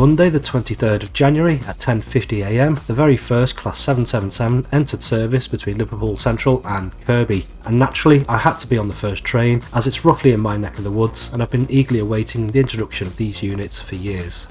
Monday the 23rd of January at 10:50 am, the very first Class 777 entered service between Liverpool Central and Kirkby, and naturally I had to be on the first train as it's roughly in my neck of the woods and I've been eagerly awaiting the introduction of these units for years.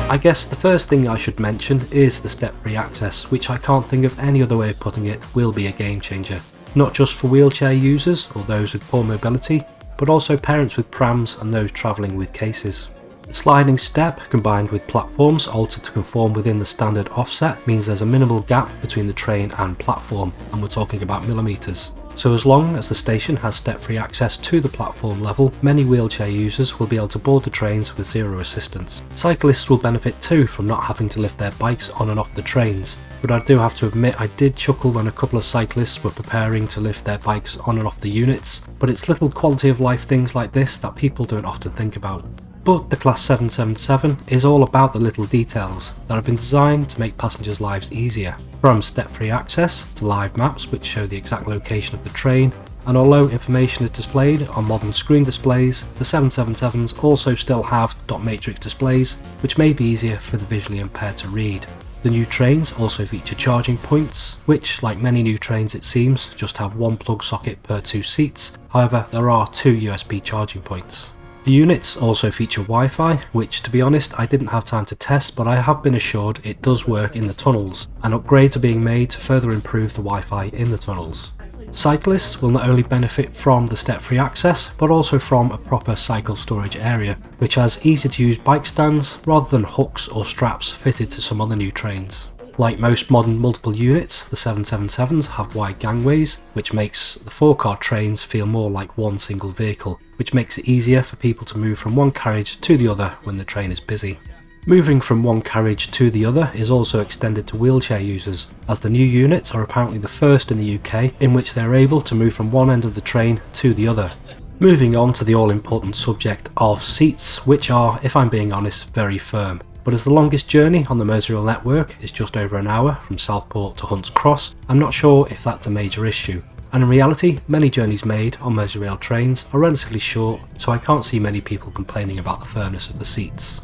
I guess the first thing I should mention is the step-free access, which I can't think of any other way of putting it will be a game changer. Not just for wheelchair users or those with poor mobility, but also parents with prams and those travelling with cases. The sliding step combined with platforms altered to conform within the standard offset means there's a minimal gap between the train and platform, and we're talking about millimetres. So as long as the station has step-free access to the platform level, many wheelchair users will be able to board the trains with zero assistance. Cyclists will benefit too from not having to lift their bikes on and off the trains, but I do have to admit I did chuckle when a couple of cyclists were preparing to lift their bikes on and off the units, but it's little quality of life things like this that people don't often think about. But the Class 777 is all about the little details that have been designed to make passengers' lives easier. From step-free access to live maps which show the exact location of the train, and although information is displayed on modern screen displays, the 777s also still have dot matrix displays which may be easier for the visually impaired to read. The new trains also feature charging points, which, like many new trains it seems, just have one plug socket per 2 seats, however there are 2 USB charging points. The units also feature Wi-Fi, which to be honest I didn't have time to test, but I have been assured it does work in the tunnels, and upgrades are being made to further improve the Wi-Fi in the tunnels. Cyclists will not only benefit from the step-free access, but also from a proper cycle storage area, which has easy to use bike stands rather than hooks or straps fitted to some other new trains. Like most modern multiple units, the 777s have wide gangways, which makes the 4-car trains feel more like one single vehicle, which makes it easier for people to move from one carriage to the other when the train is busy. Moving from one carriage to the other is also extended to wheelchair users, as the new units are apparently the first in the UK in which they are able to move from one end of the train to the other. Moving on to the all-important subject of seats, which are, if I'm being honest, very firm. But as the longest journey on the Merseyrail network is just over an hour from Southport to Hunts Cross, I'm not sure if that's a major issue. And in reality, many journeys made on Merseyrail trains are relatively short, so I can't see many people complaining about the firmness of the seats.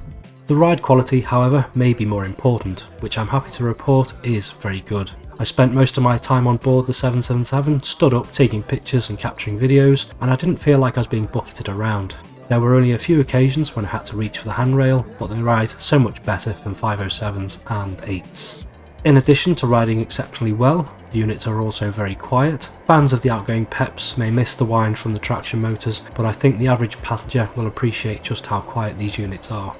The ride quality, however, may be more important, which I'm happy to report is very good. I spent most of my time on board the 777 stood up taking pictures and capturing videos, and I didn't feel like I was being buffeted around. There were only a few occasions when I had to reach for the handrail, but they ride so much better than 507s and 8s. In addition to riding exceptionally well, the units are also very quiet. Fans of the outgoing peps may miss the whine from the traction motors, but I think the average passenger will appreciate just how quiet these units are.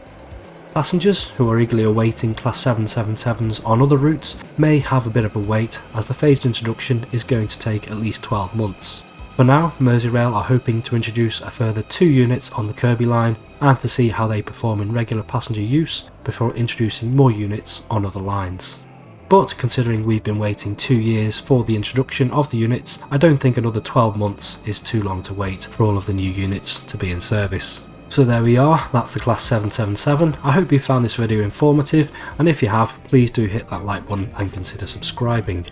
Passengers who are eagerly awaiting Class 777s on other routes may have a bit of a wait, as the phased introduction is going to take at least 12 months. For now, Merseyrail are hoping to introduce a further 2 units on the Kirkby line and to see how they perform in regular passenger use before introducing more units on other lines. But considering we've been waiting 2 years for the introduction of the units, I don't think another 12 months is too long to wait for all of the new units to be in service. So there we are, that's the Class 777. I hope you found this video informative, and if you have, please do hit that like button and consider subscribing.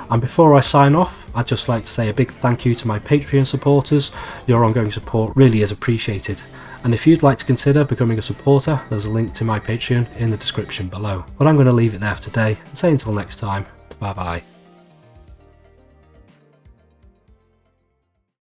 And before I sign off, I'd just like to say a big thank you to my Patreon supporters. Your ongoing support really is appreciated. And if you'd like to consider becoming a supporter, there's a link to my Patreon in the description below. But I'm going to leave it there for today and say until next time, bye bye.